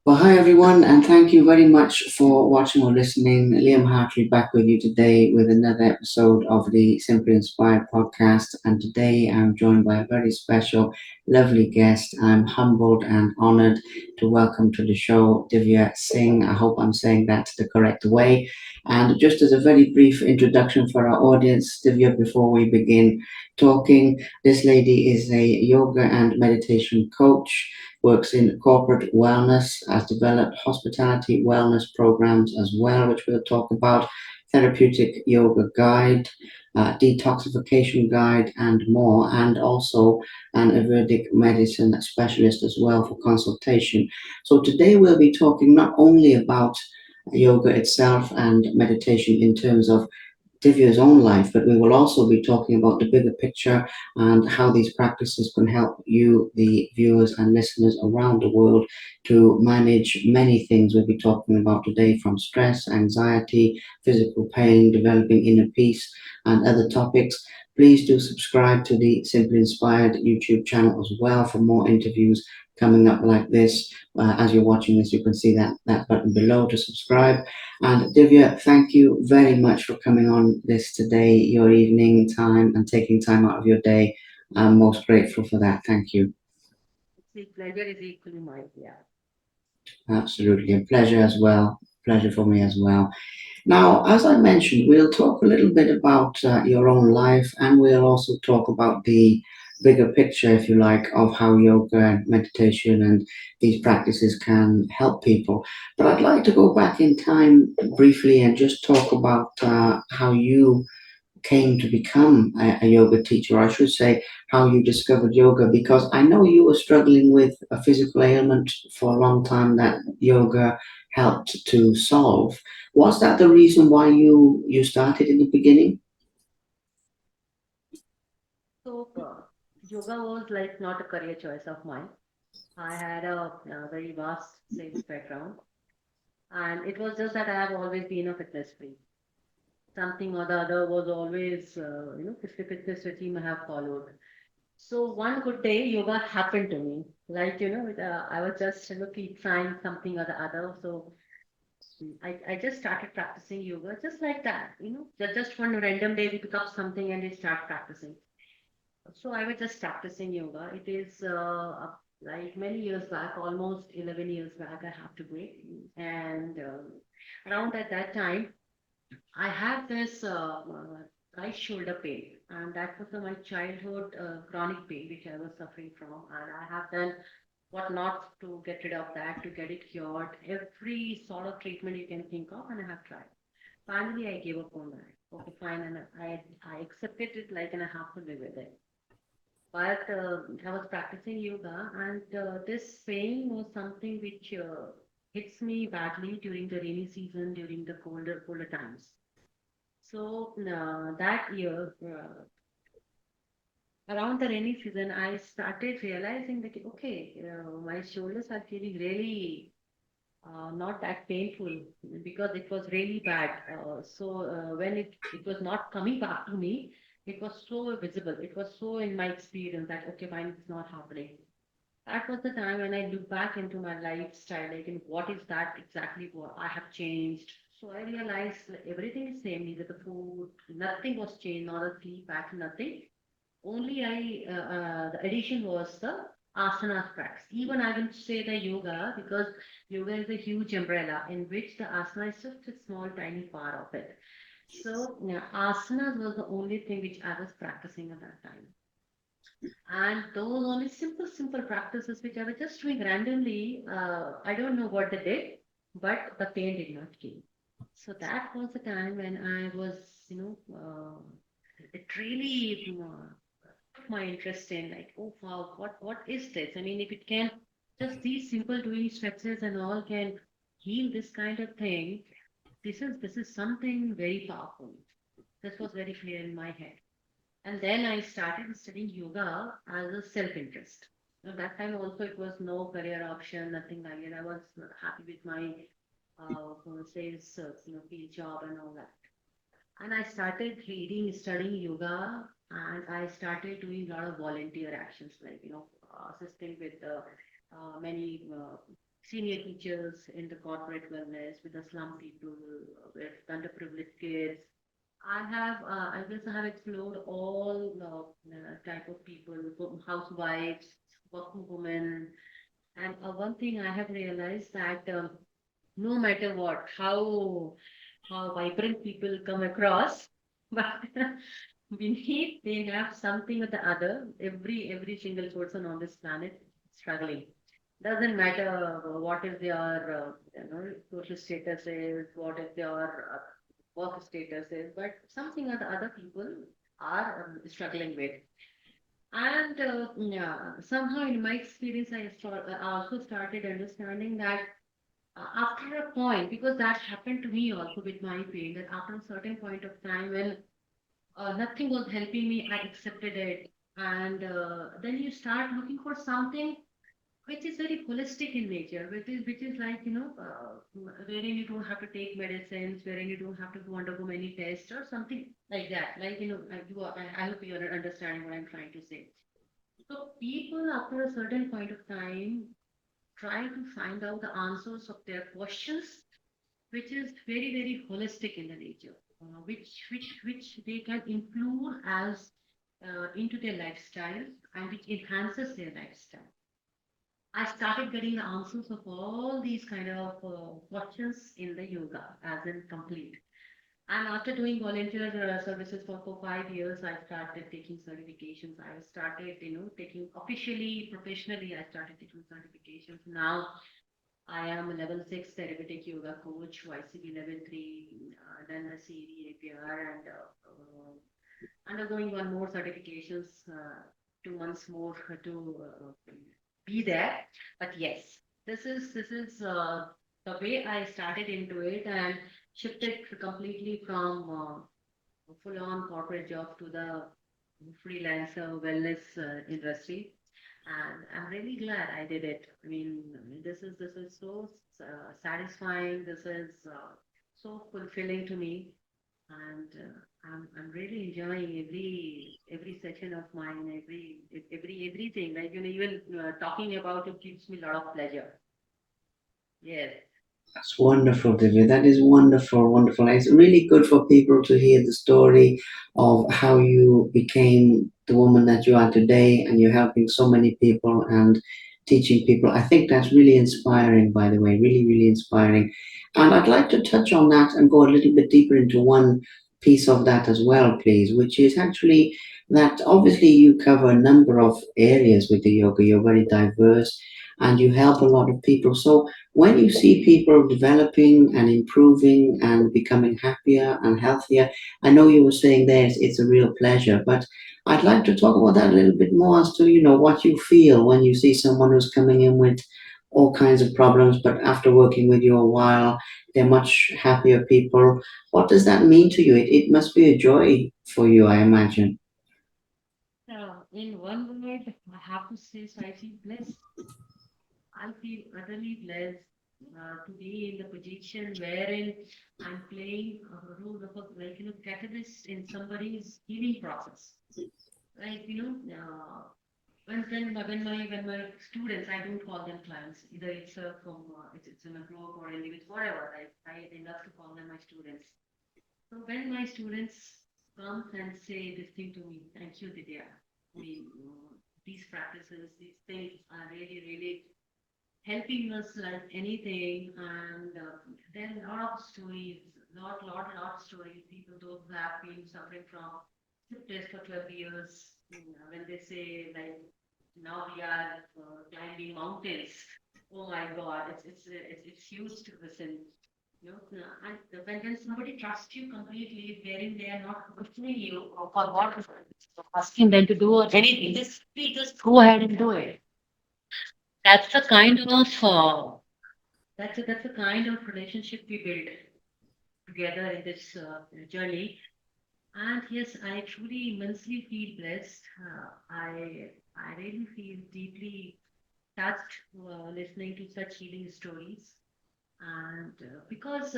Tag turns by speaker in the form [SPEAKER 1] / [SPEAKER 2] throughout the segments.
[SPEAKER 1] Well, hi everyone, and thank you very much for watching or listening. Liam Hartley back with you today with another episode of the Simply Inspired podcast. And today I'm joined by a very special, lovely guest. I'm humbled and honored to welcome to the show Divya Singh. I hope I'm saying that the correct way. And just as a very brief introduction for our audience, Divya, before we begin talking, this lady is a yoga and meditation coach, works in corporate wellness, has developed hospitality wellness programs as well, which we'll talk about, therapeutic yoga guide, detoxification guide, and more, and also an Ayurvedic medicine specialist as well for consultation. So today we'll be talking not only about yoga itself and meditation in terms of Divya's own life, but we will also be talking about the bigger picture and how these practices can help you, the viewers and listeners around the world, to manage many things we'll be talking about today, from stress, anxiety, physical pain, developing inner peace, and other topics. Please do subscribe to the Simply Inspired YouTube channel as well for more interviews coming up like this. As you're watching this, you can see that button below to subscribe. And Divya, thank you very much for coming on this today, your evening time, and taking time out of your day. I'm most grateful for that. Thank you.
[SPEAKER 2] The pleasure is equally mine. Yeah.
[SPEAKER 1] Absolutely. A pleasure as well. Pleasure for me as well. Now, as I mentioned, we'll talk a little bit about your own life, and we'll also talk about the bigger picture, if you like, of how yoga and meditation and these practices can help people. But I'd like to go back in time briefly and just talk about how you came to become a yoga teacher, or I should say, how you discovered yoga, because I know you were struggling with a physical ailment for a long time that yoga helped to solve. Was that the reason why you started in the beginning?
[SPEAKER 2] So, yoga was like not a career choice of mine. I had a very vast sales background, and it was just that I have always been a fitness freak. Something or the other was always, 50 fitness regime I have followed. So one good day, yoga happened to me. I was just keep trying something or the other. So I just started practicing yoga just like that. Just one random day we pick up something and we start practicing. So I was just practicing yoga. It is like many years back, almost 11 years back, I have to be. And around at that time, I had this right shoulder pain, and that was my childhood chronic pain, which I was suffering from. And I have done what not to get rid of that, to get it cured, every sort of treatment you can think of, and I have tried. Finally, I gave up on that. Okay, fine, and I accepted it like, and I have to live with it. But I was practicing yoga, and this pain was something which hits me badly during the rainy season, during the colder times. So that year, around the rainy season, I started realizing that okay, my shoulders are feeling really not that painful because it was really bad. So when it was not coming back to me, it was so visible. It was so in my experience that okay, fine, it's not happening. That was the time when I look back into my lifestyle, like in what is that exactly what I have changed. So I realized like, everything is same, neither the food, nothing was changed, not the sleep pattern, nothing. Only the addition was the asanas practice. Even I will say the yoga because yoga is a huge umbrella in which the asana is just a small, tiny part of it. So asanas was the only thing which I was practicing at that time. And those only simple practices which I was just doing randomly. I don't know what they did, but the pain did not came. So that was the time when I was, it really took my interest in like, oh wow, what is this? I mean, if it can just these simple doing stretches and all can heal this kind of thing, this is something very powerful. This was very clear in my head. And then I started studying yoga as a self-interest. That time also it was no career option, nothing like it. I was happy with my sales, field job and all that. And I started reading, studying yoga, and I started doing a lot of volunteer actions, like assisting with the many senior teachers in the corporate wellness, with the slum people, with underprivileged kids. I guess I have explored all type of people, housewives, working women, and one thing I have realized that no matter what, how vibrant people come across, but beneath they have something or the other. Every single person on this planet struggling. Doesn't matter what is their social status is, what is their work status is, but something or the other people are struggling with. And yeah, somehow in my experience, I also started understanding that after a point, because that happened to me also with my pain, that after a certain point of time when nothing was helping me, I accepted it. And then you start looking for something which is very holistic in nature, which is like wherein you don't have to take medicines, wherein you don't have to go undergo many tests or something like that. Like I hope you are understanding what I'm trying to say. So people after a certain point of time try to find out the answers of their questions, which is very holistic in the nature, which they can include as into their lifestyle and which enhances their lifestyle. I started getting the answers of all these kind of questions in the yoga as in complete. And after doing volunteer services for 5 years, I started taking certifications. I started, taking officially, professionally, I started taking certifications. Now I am a level 6 therapeutic yoga coach, YCB level 3, then the CD APR, and undergoing one more certifications, 2 months more to be there. But yes, this is the way I started into it and shifted completely from full on corporate job to the freelancer wellness industry. And I'm really glad I did it. I mean, this is so satisfying. This is so fulfilling to me, and I'm really enjoying every session of mine, everything. Like even talking about it gives me a lot of pleasure. Yes.
[SPEAKER 1] That's wonderful, Divya. That is wonderful, wonderful. It's really good for people to hear the story of how you became the woman that you are today and you're helping so many people and teaching people. I think that's really inspiring, by the way, really, really inspiring. And I'd like to touch on that and go a little bit deeper into one piece of that as well, please, which is actually that obviously you cover a number of areas with the yoga. You're very diverse and you help a lot of people. So, when you see people developing and improving and becoming happier and healthier, I know you were saying there it's a real pleasure, but I'd like to talk about that a little bit more as to, what you feel when you see someone who's coming in with all kinds of problems, but after working with you a while, they're much happier people. What does that mean to you? It must be a joy for you, I imagine.
[SPEAKER 2] In one word, I have to say, so I feel blessed. I feel utterly blessed to be in the position wherein I'm playing a role of a catalyst in somebody's healing process. Like when my students, I don't call them clients. Either it's from it's in a group or individual, whatever. I love to call them my students. So when my students come and say this thing to me, thank you, Vidya. I mean, these practices, these things are really helping us like anything. And then a lot of stories, lot stories. People those who have been suffering from sickness for 12 years, when they say like now we are climbing mountains. Oh my God, it's huge to listen. And when somebody trusts you completely, wherein they are not questioning you for what asking them to do or anything, just go ahead and do it. That's the kind of that's a kind of relationship we build together in this journey. And yes, I truly immensely feel blessed. I really feel deeply touched listening to such healing stories. And because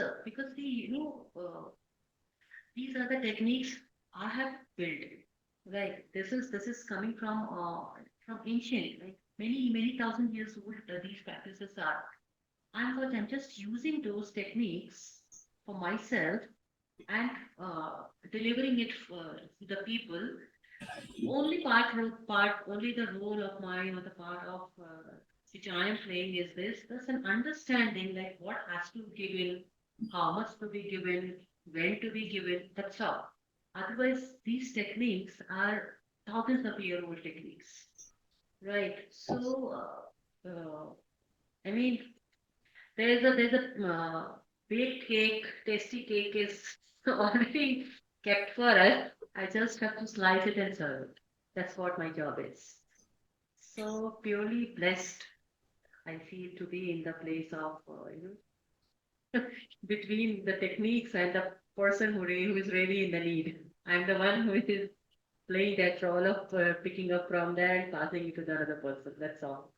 [SPEAKER 2] these are the techniques I have built. Like this is coming from ancient. Like many thousand years old these practices are. And but I'm just using those techniques for myself and delivering it to the people. Only the role of mine or the part of which I am playing is this. There's an understanding like what has to be given, how much to be given, when to be given. That's all. Otherwise, these techniques are thousands of year old techniques, right? So, I mean, there's a baked cake, tasty cake is already kept for us. I just have to slice it and serve it. That's what my job is. So purely blessed, I feel to be in the place of between the techniques and the person who is really in the need. I'm the one who is playing that role of picking up from there and passing it to the other person. That's all.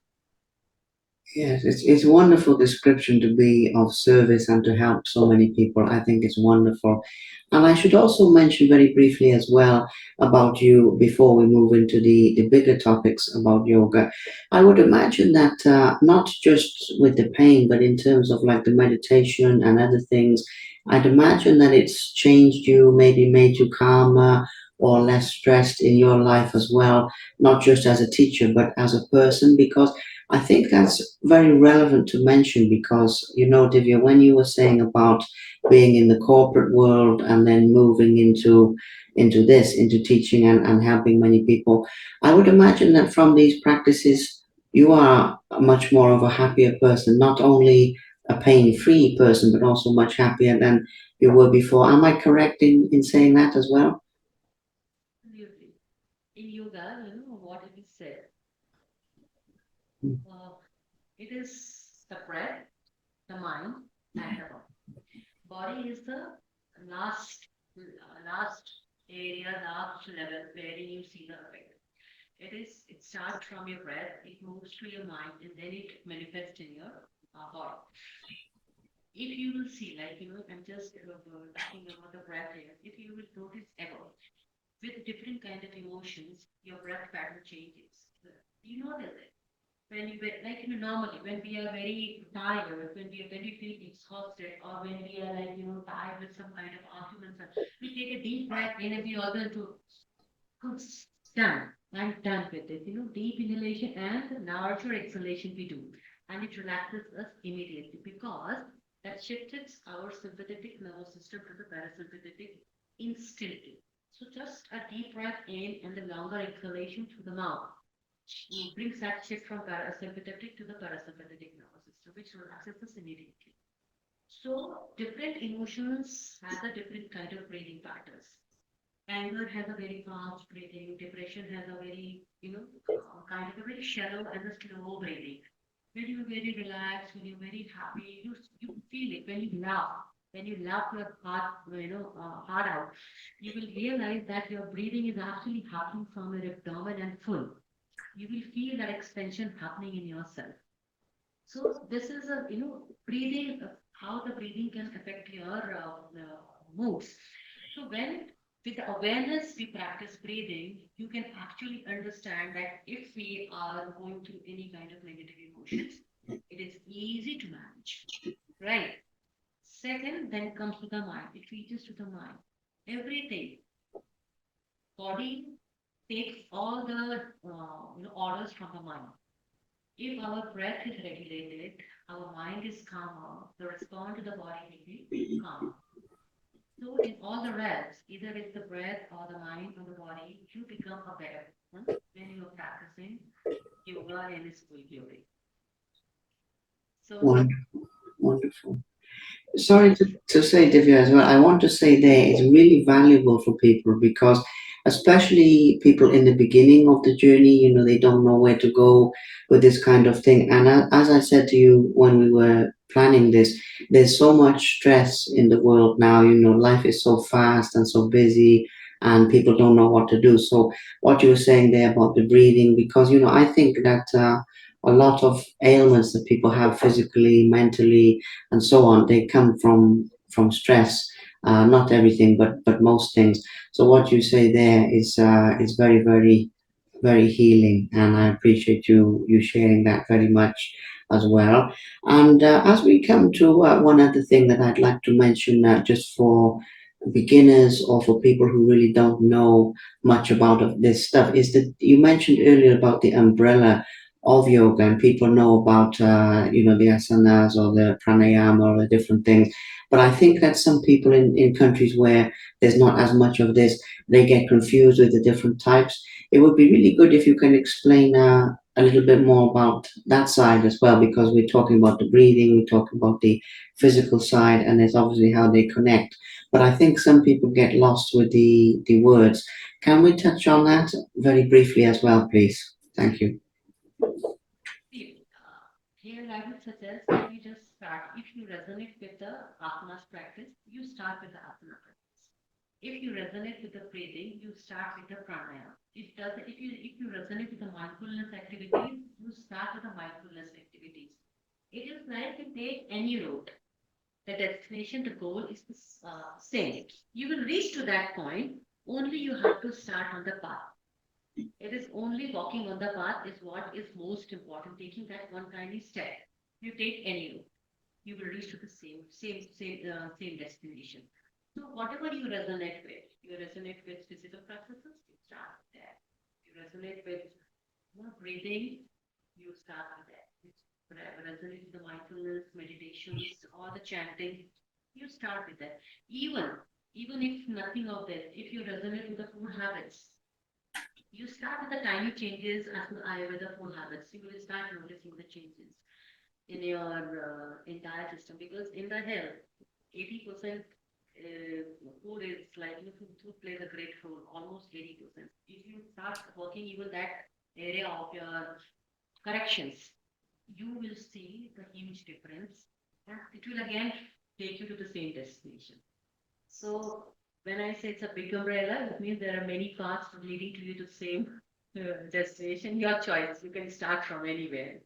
[SPEAKER 1] Yes, it's a wonderful description to be of service and to help so many people. I think it's wonderful. And I should also mention very briefly as well about you before we move into the bigger topics about yoga. I would imagine that not just with the pain, but in terms of like the meditation and other things, I'd imagine that it's changed you, maybe made you calmer or less stressed in your life as well, not just as a teacher, but as a person, because I think that's very relevant to mention because, Divya, when you were saying about being in the corporate world and then moving into teaching and helping many people, I would imagine that from these practices, you are much more of a happier person, not only a pain-free person, but also much happier than you were before. Am I correct in saying that as well?
[SPEAKER 2] Absolutely. In yoga, what it is said. Uh, it is the breath, the mind, and the body. Body is the last last area, last level where you see the effect. It starts from your breath, it moves to your mind, and then it manifests in your body. If you will see, like, I'm just talking about the breath here. If you will notice ever, with different kind of emotions, your breath pattern changes. You notice it. When you like normally when we are very tired, when we feel exhausted, or when we are like tired with some kind of arguments, we take a deep breath in and we order to done. I'm done with it. Deep inhalation and larger exhalation we do. And it relaxes us immediately because that shifts our sympathetic nervous system to the parasympathetic instantly. So just a deep breath in and the longer exhalation through the mouth brings that shift from parasympathetic to the parasympathetic nervous system, which relaxes us immediately. So different emotions have a different kind of breathing patterns. Anger has a very fast breathing. Depression has a very, kind of a very shallow and a slow breathing. When you're very relaxed, when you're very happy, you feel it. When you laugh your heart out, you will realize that your breathing is actually happening from your abdomen and full. You will feel that expansion happening in yourself. So this is a breathing how the breathing can affect your moods. So when with the awareness we practice breathing, you can actually understand that if we are going through any kind of negative emotions, it is easy to manage, right? Second, then comes to the mind. It reaches to the mind. Everything, body takes all the orders from the mind. If our breath is regulated, our mind is calmer, the response to the body will be calmer. So in all the realms, either it's the breath or the mind or the body, you become a better person when you're practicing yoga and school theory. So
[SPEAKER 1] Wonderful, wonderful. Sorry
[SPEAKER 2] yes,
[SPEAKER 1] to say, Divya, as well. I want to say there it's really valuable for people because, especially people in the beginning of the journey, they don't know where to go with this kind of thing. And as I said to you when we were planning this, there's so much stress in the world now. Life is so fast and so busy, and people don't know what to do. So, what you were saying there about the breathing, because, I think that a lot of ailments that people have physically, mentally, and so on, they come from stress. Not everything, but most things. So what you say there is very, very very healing, and I appreciate you sharing that very much as well. And as we come to one other thing that I'd like to mention, just for beginners or for people who really don't know much about this stuff, is that you mentioned earlier about the umbrella of yoga, and people know about the asanas or the pranayama or the different things. But I think that some people in countries where there's not as much of this, they get confused with the different types. It would be really good if you can explain a little bit more about that side as well, because we're talking about the breathing, we're talking about the physical side, and it's obviously how they connect. But I think some people get lost with the words. Can we touch on that very briefly as well, please? Thank you.
[SPEAKER 2] See, here I would suggest that you just start. If you resonate with the asanas practice, you start with the asana practice. If you resonate with the breathing, you start with the pranayama. It does if you resonate with the mindfulness activities, you start with the mindfulness activities. It is like you take any road. The destination, the goal is the same. You will reach to that point. Only you have to start on the path. It is only walking on the path is what is most important. Taking that one tiny step. You take any route, you will reach to the same destination. So whatever you resonate with, you resonate with physical practices, you start with that. You resonate with breathing, you start with that. You resonate with the mindfulness, meditations, or the chanting, you start with that. Even if nothing of this, if you resonate with the food habits, you start with the tiny changes as to Ayurveda food habits. You will start noticing the changes in your entire system because in the health, 80% food is like food plays a great role, almost 80%. If you start working even that area of your corrections, you will see the huge difference and it will again take you to the same destination. So when I say it's a big umbrella, it means there are many paths leading to you to the same destination. Your choice. You can start from anywhere.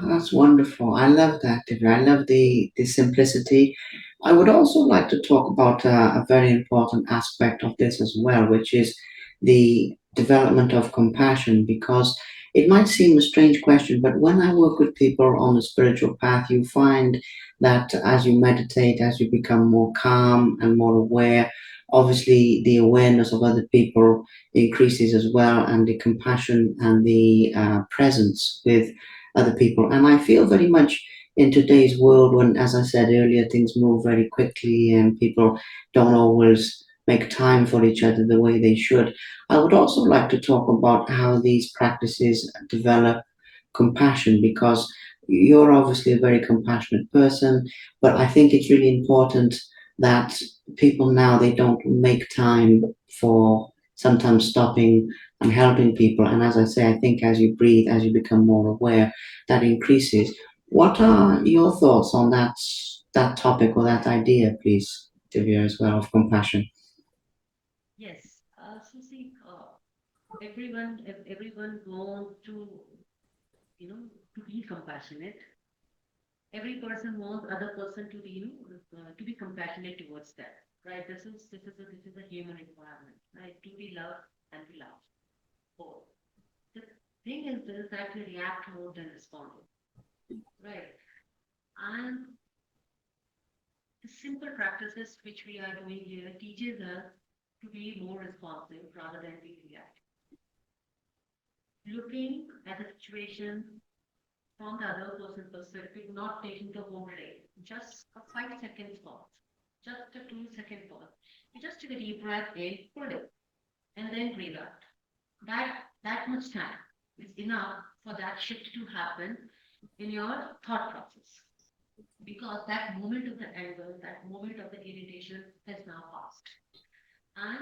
[SPEAKER 1] That's wonderful. I love that, Divya. I love the simplicity. I would also like to talk about a very important aspect of this as well, which is the development of compassion, because it might seem a strange question, but when I work with people on the spiritual path, you find that as you meditate, as you become more calm and more aware, obviously the awareness of other people increases as well, and the compassion and the presence with other people. And I feel very much in today's world when, as I said earlier, things move very quickly and people don't always make time for each other the way they should. I would also like to talk about how these practices develop compassion, because you're obviously a very compassionate person, but I think it's really important that people now, they don't make time for sometimes stopping and helping people. And as I say, I think as you breathe, as you become more aware, that increases. What are your thoughts on that topic or that idea, please, Divya, as well, of compassion?
[SPEAKER 2] Yes. So see, everyone want to to be compassionate. Every person wants other person to be to be compassionate towards them. Right. This is a human requirement. Right. To be loved and be loved. Both. The thing is this that we react more than responding. Right. And the simple practices which we are doing here teaches us to be more responsive rather than being reactive. Looking at the situation from the other person's perspective, not taking the whole day, just a 5 second pause, just a 2 second pause. You just take a deep breath in, hold it, and then breathe out. That much time is enough for that shift to happen in your thought process because that moment of the anger, that moment of the irritation has now passed. And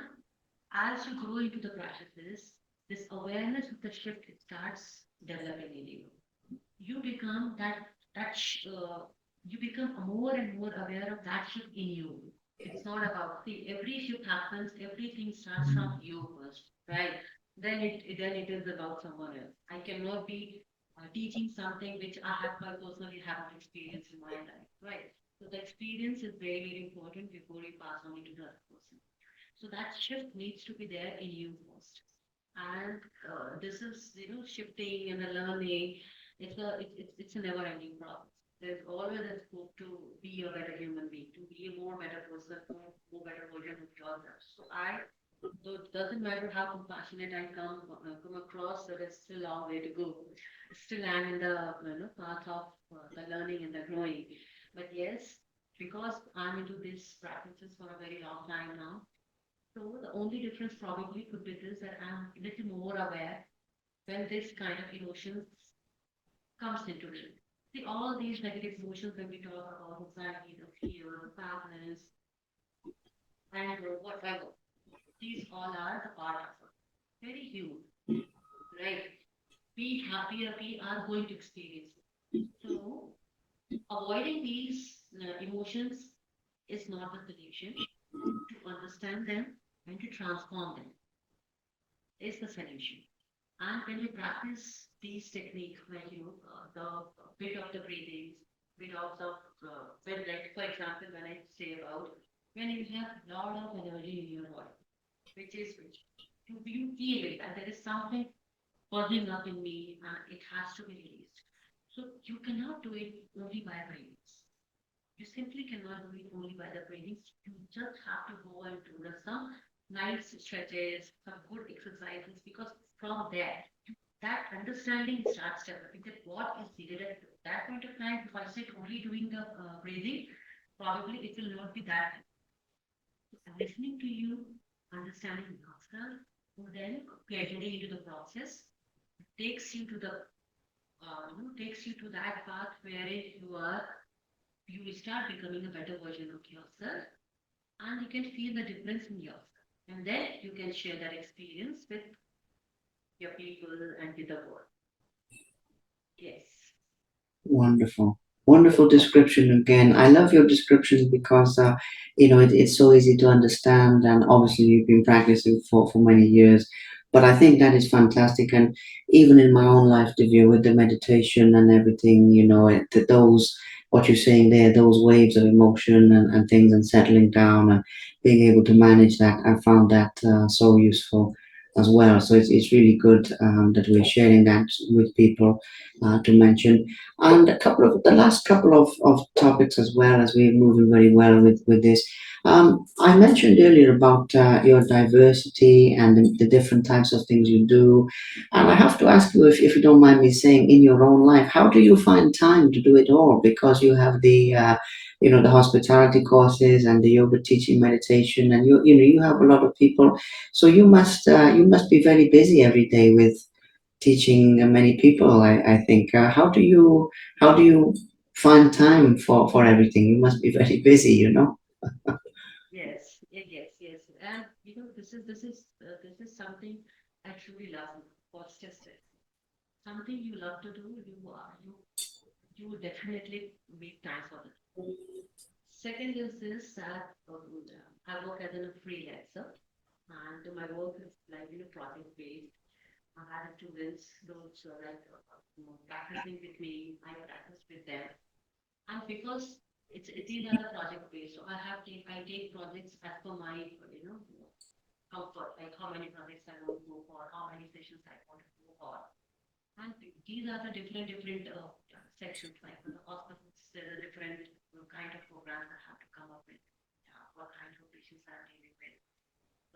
[SPEAKER 2] as you grow into the practices, this awareness of the shift it starts developing in you. You become you become more and more aware of that shift in you. It's not about see every shift happens, everything starts from you first, right? Then it is about someone else. I cannot be teaching something which I personally haven't experienced in my life, right? So the experience is very very important before you pass on it to the other person. So that shift needs to be there in you first. And this is, shifting and the learning. It's a never-ending process. There's always a scope to be a better human being, to be a more better person, more better version of yourself. So it doesn't matter how compassionate I come across, there is still a long way to go. Still, I'm in the path of the learning and the growing. But yes, because I'm into these practices for a very long time now, so the only difference probably could be this, that I'm a little more aware when this kind of emotions comes into me. See, all these negative emotions when we talk about anxiety, the fear, the sadness, anger, whatever, these all are the part of it. Very human, right? We are going to experience it. So avoiding these emotions is not the solution. To understand them and to transform them is the solution. And when you practice these techniques, like the bit of the breathings, bit of the when, like for example, when I say about when you have a lot of energy in your body, which you feel it, and there is something buzzing up in me, and it has to be released. So you cannot do it only by breathing. You simply cannot do it only by the breathing. You just have to go and do some nice stretches, some good exercises, because from there, that understanding starts developing that what is needed at that point of time. If I sit only doing the breathing, probably it will not be that. Listening to you, understanding yourself, and then getting into the process takes you to the takes you to that path wherein you will start becoming a better version of yourself, and you can feel the difference in yourself. And then you can share that experience with your people and with the world. Yes.
[SPEAKER 1] Wonderful. Wonderful description again. I love your descriptions because, it's so easy to understand. And obviously, you've been practicing for many years. But I think that is fantastic. And even in my own life, Divya, with the meditation and everything, what you're saying there, those waves of emotion and things and settling down and being able to manage that, I found that so useful as well. So it's really good that we're sharing that with people to mention. And a couple of the last couple of topics as well, as we're moving very well with this. I mentioned earlier about your diversity and the different types of things you do. And I have to ask you, if you don't mind me saying, in your own life, how do you find time to do it all? Because you have the hospitality courses and the yoga teaching meditation, and you have a lot of people. So you must be very busy every day with teaching many people. I think. How do you find time for everything? You must be very busy.
[SPEAKER 2] Yes, yes. And this is something I truly love. What's just it? Something you love to do, you definitely make time for it. Second is this that I work as a freelancer, and my work is like project based. I had students, those practicing with me. I practice with them, and because these are the project based, so I take projects as per my comfort, like how many projects I want to go for, how many sessions I want to go for, and these are the different sections. Like for the hospitals, there are different kind of programs I have to come up with. What kind of patients I'm dealing with.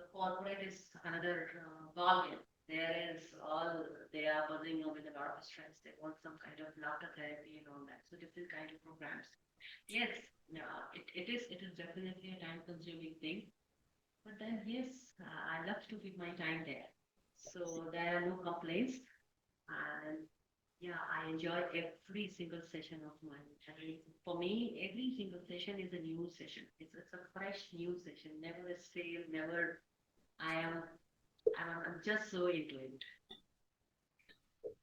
[SPEAKER 2] The corporate is another ballgame. There is all they are buzzing with a lot of stress. They want some kind of laughter therapy and all that. So different kind of programs. Yes, it is definitely a time consuming thing. But then yes, I love to give my time there. So there are no complaints. And yeah, I enjoy every single session of mine. I mean, for me, every single session is a new session. It's a fresh new session. Never a sale, never. I am I'm just so into it.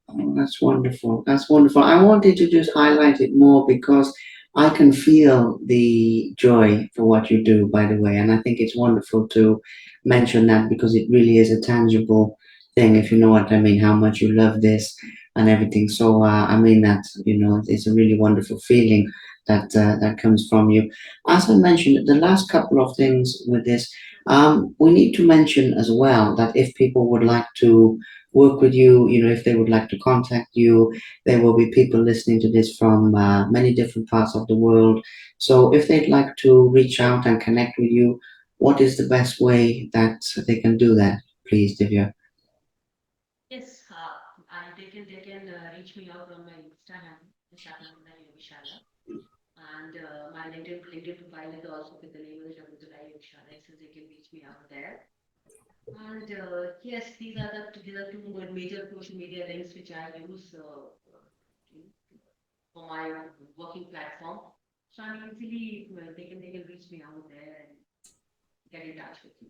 [SPEAKER 1] Oh, that's wonderful. That's wonderful. I wanted to just highlight it more because I can feel the joy for what you do, by the way. And I think it's wonderful to mention that because it really is a tangible thing, if you know what I mean, how much you love this and everything. So, I mean, that, it's a really wonderful feeling that comes from you. As I mentioned, the last couple of things with this, we need to mention as well that if people would like to work with you, if they would like to contact you, there will be people listening to this from many different parts of the world. So if they'd like to reach out and connect with you, what is the best way that they can do that, please, Divya?
[SPEAKER 2] Yes, they can reach me out on my Instagram Vishala, and my LinkedIn profile is also with the name of the Shakuntala Vishala, so they can reach me out there. And yes, these are two major social media links which I use for my working platform. So I'm easily they can reach me out there and get in touch with me.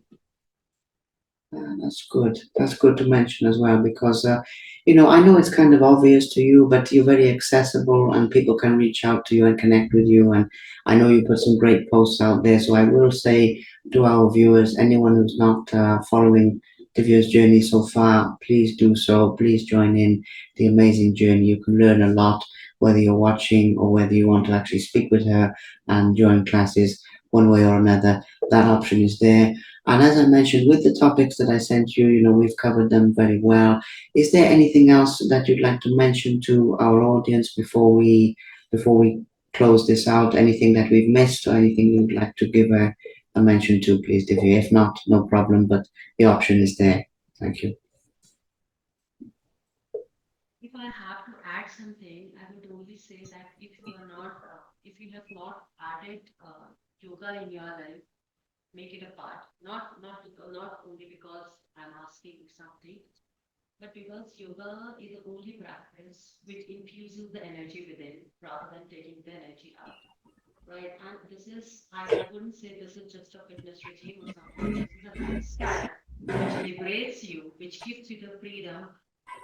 [SPEAKER 1] That's good. That's good to mention as well because, I know it's kind of obvious to you, but you're very accessible and people can reach out to you and connect with you. And I know you put some great posts out there. So I will say to our viewers, anyone who's not following Divya's journey so far, please do so. Please join in the amazing journey. You can learn a lot, whether you're watching or whether you want to actually speak with her and join classes one way or another. That option is there. And as I mentioned, with the topics that I sent you, we've covered them very well. Is there anything else that you'd like to mention to our audience before we close this out? Anything that we've missed or anything you'd like to give a mention to, please, Divya? If not, no problem, but the option is there. Thank you.
[SPEAKER 2] If I have to add something, I would only say that if you have not added yoga in your life, make it a part. Not only because I'm asking you something, but because yoga is the only practice which infuses the energy within rather than taking the energy out. Right? And I wouldn't say this is just a fitness regime or something. This is a lifestyle which liberates you, which gives you the freedom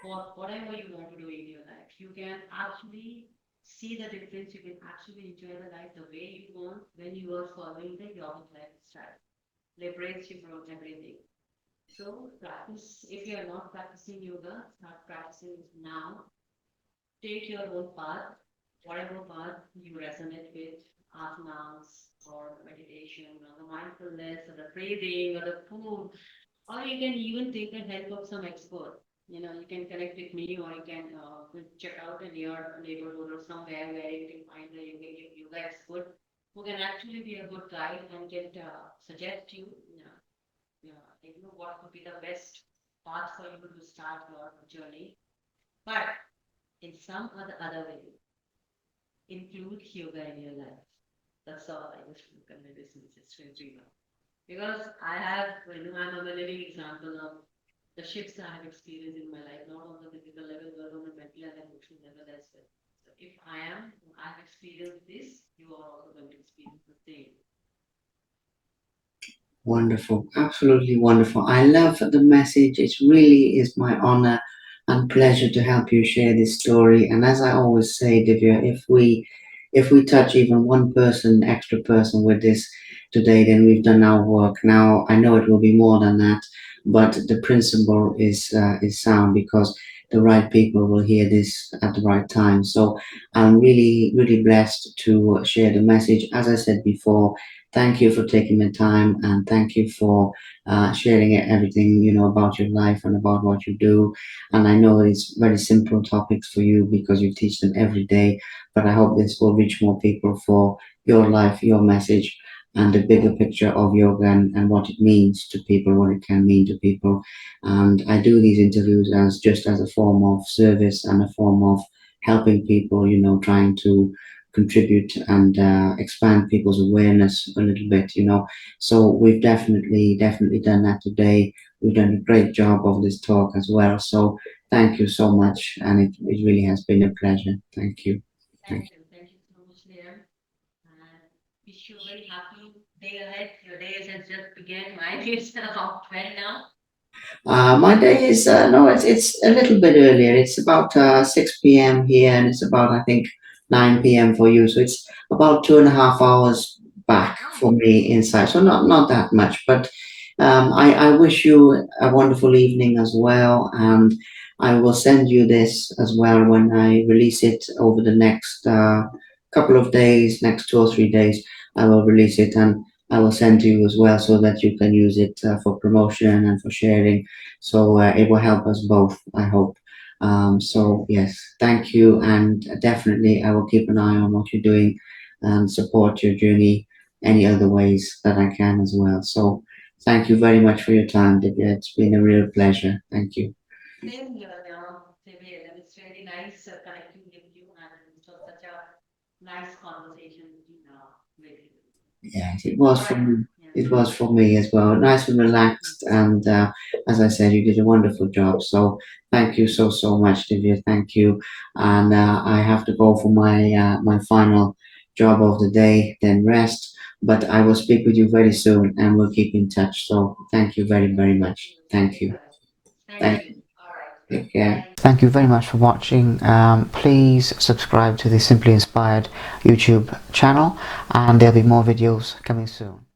[SPEAKER 2] for whatever you want to do in your life. You can actually see the difference. You can actually enjoy the life the way you want when you are following the yogic lifestyle. Liberates you from everything. So practice. If you are not practicing yoga, start practicing it now. Take your own path, whatever path you resonate with, asanas or meditation or the mindfulness or the breathing or the food, or you can even take the help of some expert. You can connect with me or you can check out in your neighborhood or somewhere where you can find a yoga expert who can actually be a good guide and can suggest you, what would be the best path for you to start your journey. But in some other way, include yoga in your life. That's all I just want to convey this message to everyone. Because I'm a living example of the shifts I have experienced in my life, not on the physical level, but on the mental and emotional level as well. So if I have experienced this, you are also going to experience the same.
[SPEAKER 1] Wonderful, absolutely wonderful. I love the message. It really is my honor and pleasure to help you share this story. And as I always say, Divya, if we touch even one person, extra person with this today, then we've done our work. Now I know it will be more than that, but the principle is sound because the right people will hear this at the right time. So I'm really, really blessed to share the message. As I said before, thank you for taking the time and thank you for sharing everything about your life and about what you do. And I know it's very simple topics for you because you teach them every day, but I hope this will reach more people for your life, your message, and the bigger picture of yoga and what it means to people, what it can mean to people. And I do these interviews as just as a form of service and a form of helping people, trying to contribute and expand people's awareness a little bit. So we've definitely done that today. We've done a great job of this talk as well. So thank you so much, and it really has been a pleasure. Thank you. Thank you.
[SPEAKER 2] Thank you so much, Liam. And wish you a very happy day ahead. Your day has just begun. Mine is about 12 now.
[SPEAKER 1] My day is no, it's a little bit earlier. It's about 6 p.m. here, and it's about I think 9 p.m. for you. So it's about 2.5 hours back for
[SPEAKER 2] Oh,
[SPEAKER 1] me inside. So not that much, but I wish you a wonderful evening as well, and I will send you this as well when I release it over the next couple of days, next 2 or 3 days, I will release it and I will send to you as well so that you can use it for promotion and for sharing. So it will help us both, I hope. So
[SPEAKER 2] Yes.
[SPEAKER 1] yes, thank you, and definitely I will keep an eye on what you're doing and support your journey any other ways that I can as well. So thank you very much for your time, Divya. It's been a real pleasure. Thank you.
[SPEAKER 2] Same here, same here. And it's really nice connecting with you, and it was such a nice conversation with you.
[SPEAKER 1] Yes, it
[SPEAKER 2] All
[SPEAKER 1] was for
[SPEAKER 2] right.
[SPEAKER 1] me.
[SPEAKER 2] Yeah.
[SPEAKER 1] It was for me as well. Nice and
[SPEAKER 2] Mm.
[SPEAKER 1] relaxed, and as I said, you did a wonderful job. So thank you so much, Divya. Thank you. And I have to go for my final job of the day, then rest. But I will speak with you very soon, and we'll keep in touch. So thank you very much. Thank you.
[SPEAKER 2] Correct. Thank
[SPEAKER 1] Thank
[SPEAKER 2] you. All right.
[SPEAKER 1] Take care.
[SPEAKER 2] Bye.
[SPEAKER 1] Thank you very much for watching. Please subscribe to the Simply Inspired YouTube channel, and there'll be more videos coming soon.